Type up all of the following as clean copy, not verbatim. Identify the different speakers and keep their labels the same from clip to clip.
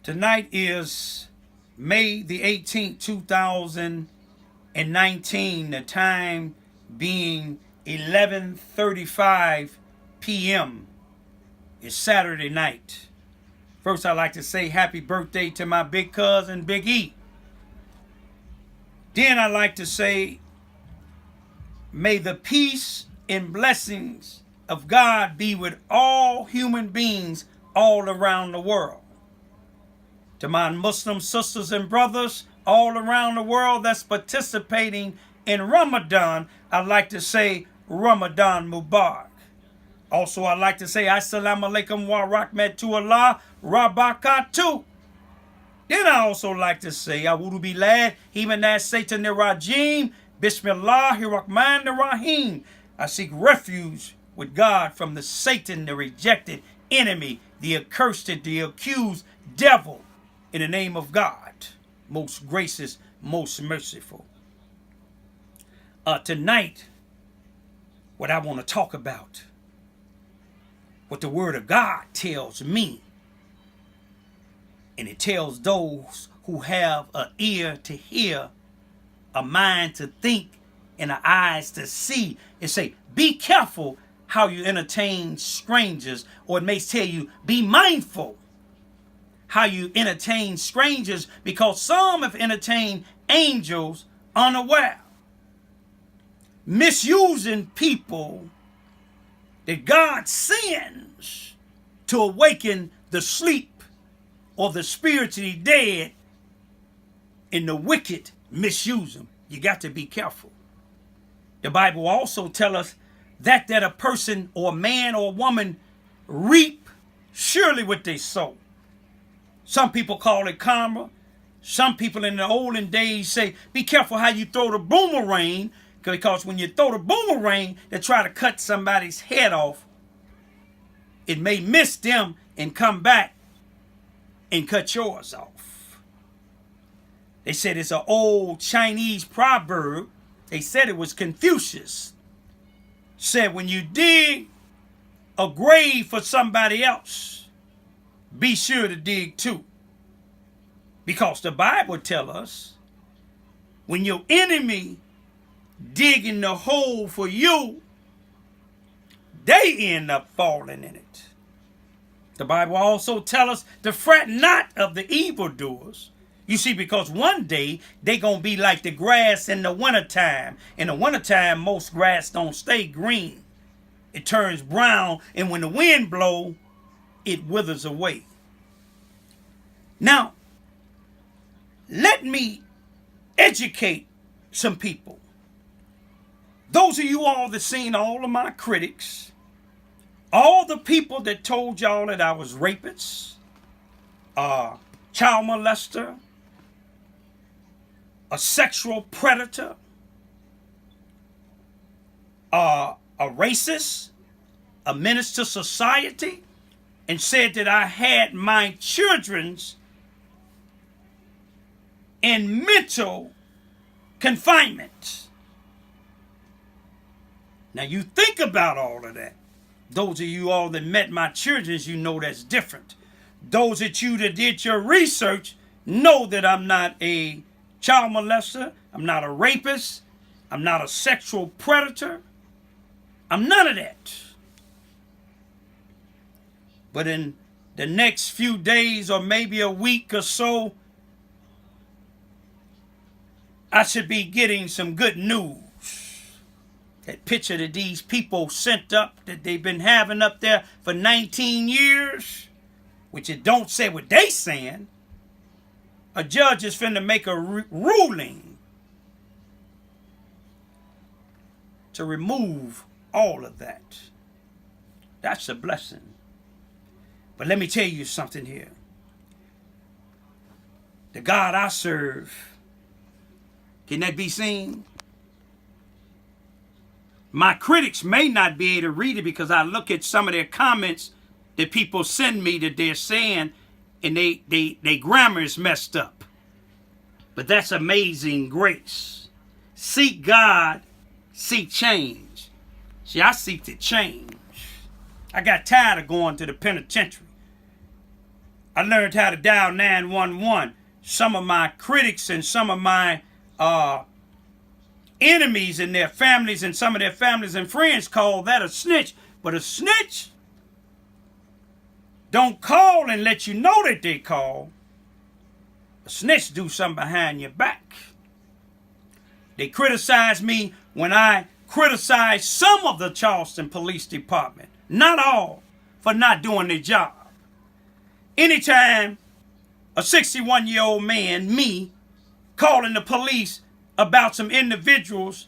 Speaker 1: Tonight is May the 18th, 2019, the time being 11:35 p.m. It's Saturday night. First, I'd like to say happy birthday to my big cousin, Big E. Then I'd like to say, may the peace and blessings of God be with all human beings all around the world. To my Muslim sisters and brothers all around the world that's participating in Ramadan, I'd like to say Ramadan Mubarak. Also, I'd like to say Assalamu alaikum wa rahmatullah rabakatuh. Then I also like to say Awudu billah himanas Satan rajim Bismillahir Rahmanir Rahim. I seek refuge with God from the Satan, the rejected enemy, the accursed, the accused devil. In the name of God, most gracious, most merciful. Tonight, what I want to talk about, what the Word of God tells me, and it tells those who have an ear to hear, a mind to think, and the eyes to see. It say, be careful how you entertain strangers, or it may tell you, be mindful how you entertain strangers, because some have entertained angels unaware, misusing people that God sends to awaken the sleep or the spiritually dead, and the wicked misuse them. You got to be careful. The Bible also tells us that a person or man or woman reap surely what they sow. Some people call it karma. Some people in the olden days say, be careful how you throw the boomerang, because when you throw the boomerang to try to cut somebody's head off, it may miss them and come back and cut yours off. They said it's an old Chinese proverb. They said it was Confucius. Said when you dig a grave for somebody else, be sure to dig too. Because the Bible tells us, when your enemy digging the hole for you, they end up falling in it. The Bible also tells us to fret not of the evildoers. You see, because one day they going to be like the grass in the wintertime. In the wintertime, most grass don't stay green. It turns brown, and when the wind blows, it withers away. Now, let me educate some people. Those of you all that seen all of my critics, all the people that told y'all that I was rapist, child molester, a sexual predator, a racist, a menace to society, and said that I had my children's in mental confinement. Now you think about all of that. Those of you all that met my children, you know that's different. Those of you that did your research know that I'm not a child molester, I'm not a rapist, I'm not a sexual predator, I'm none of that. But in the next few days or maybe a week or so, I should be getting some good news. That picture that these people sent up, that they've been having up there for 19 years, which it don't say what they saying. A judge is finna make a ruling to remove all of that. That's a blessing. But let me tell you something here. The God I serve, can that be seen? My critics may not be able to read it because I look at some of their comments that people send me that they're saying, and they grammar is messed up. But that's amazing grace. Seek God, seek change. See, I seek to change. I got tired of going to the penitentiary. I learned how to dial 911. Some of my critics and some of my enemies and their families and some of their families and friends call that a snitch. But a snitch don't call and let you know that they call. A snitch do something behind your back. They criticize me when I criticize some of the Charleston Police Department, not all, for not doing their job. Anytime a 61-year-old man, me, calling the police about some individuals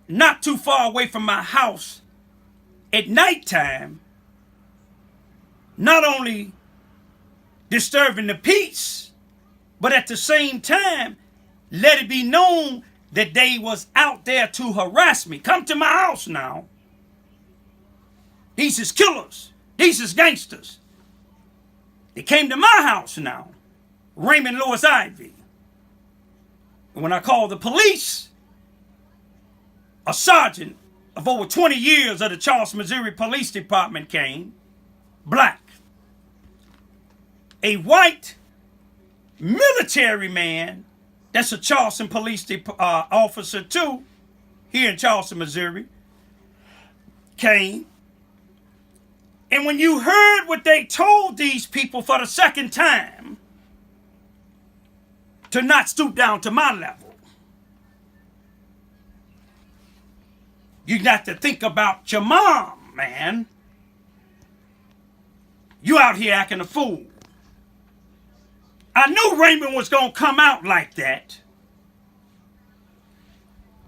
Speaker 1: not too far away from my house at nighttime, not only disturbing the peace, but at the same time, let it be known that they was out there to harass me. Come to my house now. These is killers. These is gangsters. They came to my house now. Raymond Lewis Ivy. And when I called the police, a sergeant of over 20 years of the Charleston, Missouri Police Department came, black. A white military man, that's a Charleston Police officer too, here in Charleston, Missouri, came. And when you heard what they told these people for the second time, to not stoop down to my level, you got to think about your mom, man. You out here acting a fool. I knew Raymond was going to come out like that.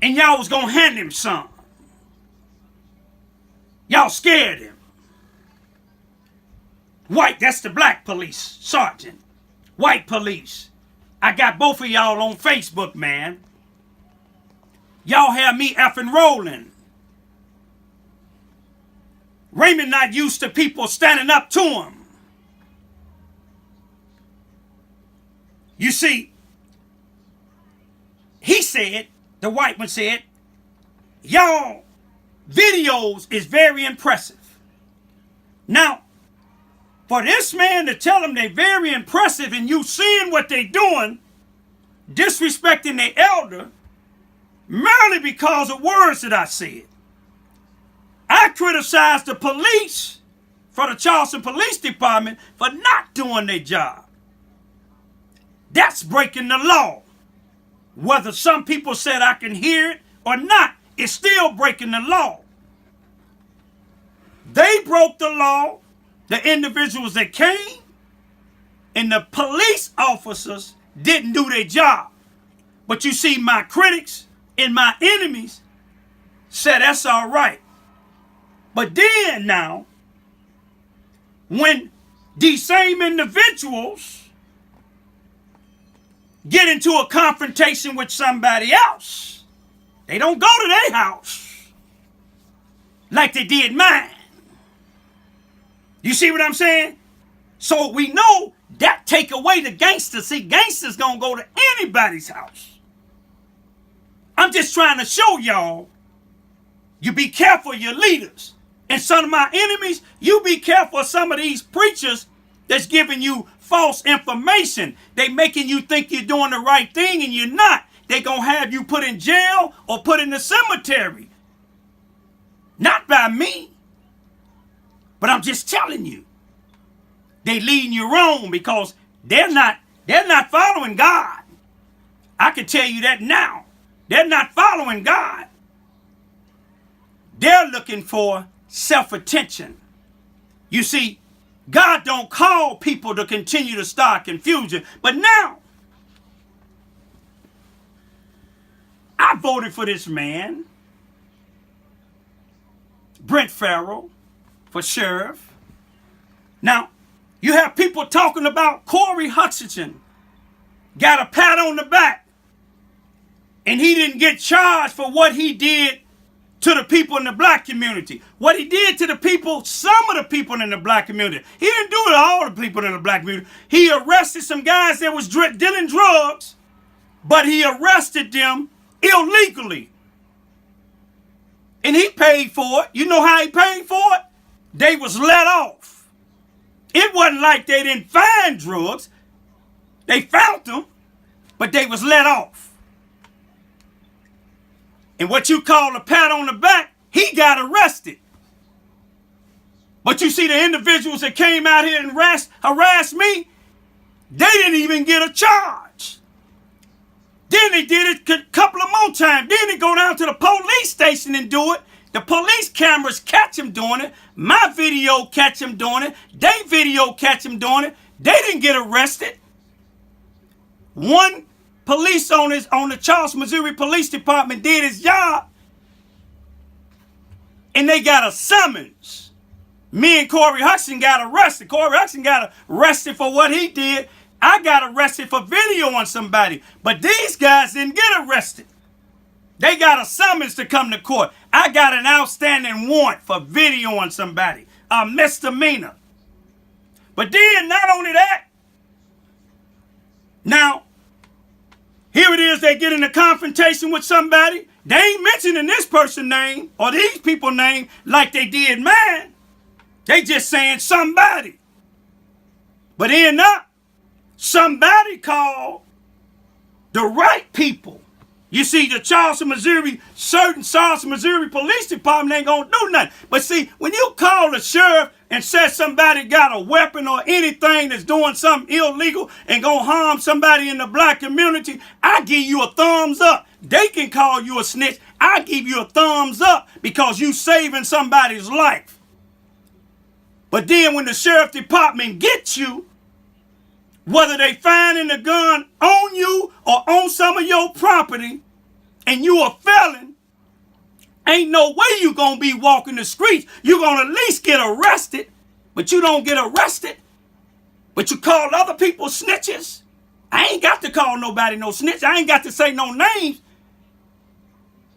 Speaker 1: And y'all was going to hand him some. Y'all scared him. White, that's the black police sergeant. White police. I got both of y'all on Facebook, man. Y'all have me effing rolling. Raymond not used to people standing up to him. You see, he said, the white one said, y'all videos is very impressive. Now, for this man to tell them they're very impressive and you seeing what they doing, disrespecting their elder, merely because of words that I said. I criticized the police for the Charleston Police Department for not doing their job. That's breaking the law. Whether some people said I can hear it or not, it's still breaking the law. They broke the law, the individuals that came, and the police officers didn't do their job. But you see, my critics and my enemies said that's all right. But then now, when these same individuals get into a confrontation with somebody else, they don't go to their house like they did mine. You see what I'm saying? So we know that take away the gangsters. See, gangsters gonna go to anybody's house. I'm just trying to show y'all, you be careful of your leaders. And some of my enemies, you be careful of some of these preachers that's giving you false information. They making you think you're doing the right thing and you're not. They gonna have you put in jail or put in the cemetery. Not by me. But I'm just telling you. They leading you wrong because they're not following God. I can tell you that now. They're not following God. They're looking for self-attention. You see, God don't call people to continue to start confusion. But now, I voted for this man, Brent Farrell, for sheriff. Now, you have people talking about Corey Hutchinson got a pat on the back and he didn't get charged for what he did to the people in the black community. What he did to the people, some of the people in the black community. He didn't do it to all the people in the black community. He arrested some guys that was dealing drugs, but he arrested them illegally. And he paid for it. You know how he paid for it? They was let off. It wasn't like they didn't find drugs. They found them, but they was let off. And what you call a pat on the back, he got arrested. But you see the individuals that came out here and harassed me, they didn't even get a charge. Then they did it a couple of more times. Then they go down to the police station and do it. The police cameras catch them doing it. My video catch them doing it. They video catch them doing it. They didn't get arrested. One police on the Charleston, Missouri Police Department did his job, and they got a summons. Me and Corey Huxton got arrested. Corey Huxton got arrested for what he did. I got arrested for videoing somebody. But these guys didn't get arrested. They got a summons to come to court. I got an outstanding warrant for videoing somebody. A misdemeanor. But then, not only that, now, here it is, they get in a confrontation with somebody. They ain't mentioning this person's name or these people's name like they did mine. They just saying somebody. But then somebody called the right people. You see, the Charleston, Missouri Police Department ain't gonna do nothing. But see, when you call the sheriff and says somebody got a weapon or anything that's doing something illegal and gonna harm somebody in the black community, I give you a thumbs up. They can call you a snitch. I give you a thumbs up because you saving somebody's life. But then when the sheriff department gets you, whether they finding the gun on you or on some of your property, and you a felon, ain't no way you gonna be walking the streets. You gonna at least get arrested, but you don't get arrested. But you call other people snitches. I ain't got to call nobody no snitch. I ain't got to say no names.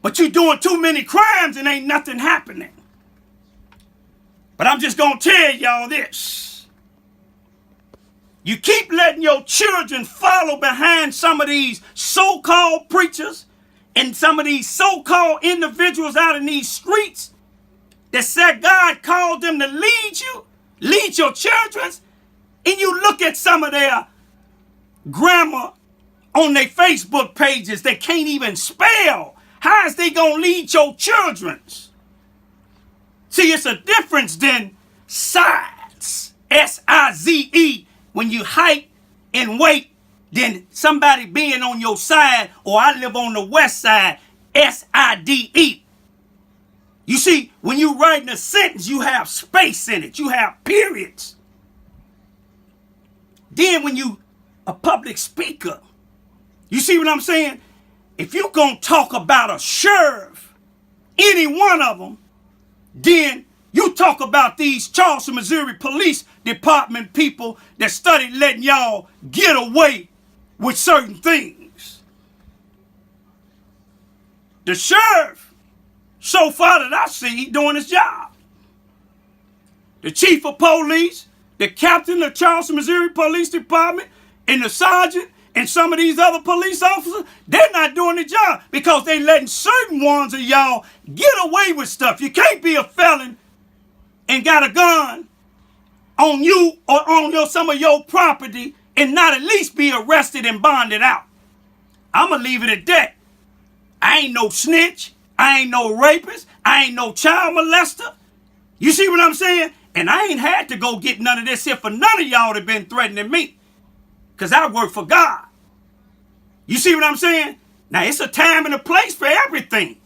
Speaker 1: But you doing too many crimes and ain't nothing happening. But I'm just gonna tell y'all this. You keep letting your children follow behind some of these so-called preachers and some of these so-called individuals out in these streets that said God called them to lead your children, and you look at some of their grammar on their Facebook pages that can't even spell. How is they going to lead your children? See, it's a difference than sides, S-I-Z-E, when you height and weight, than somebody being on your side, or I live on the west side, S-I-D-E. You see, when you writing a sentence, you have space in it. You have periods. Then when you a public speaker, you see what I'm saying? If you gonna talk about a sheriff, any one of them, then you talk about these Charleston, Missouri Police Department people that studied letting y'all get away with certain things. The sheriff, so far that I see, he doing his job. The chief of police, the captain of Charleston, Missouri Police Department, and the sergeant, and some of these other police officers, they're not doing the job because they letting certain ones of y'all get away with stuff. You can't be a felon and got a gun on you or on some of your property and not at least be arrested and bonded out. I'm going to leave it at that. I ain't no snitch. I ain't no rapist. I ain't no child molester. You see what I'm saying? And I ain't had to go get none of this here for none of y'all that been threatening me. Because I work for God. You see what I'm saying? Now, it's a time and a place for everything.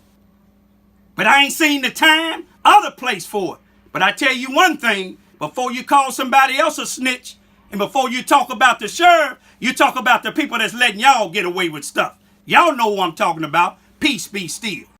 Speaker 1: But I ain't seen the time or the place for it. But I tell you one thing, before you call somebody else a snitch, and before you talk about the sheriff, you talk about the people that's letting y'all get away with stuff. Y'all know who I'm talking about. Peace be still.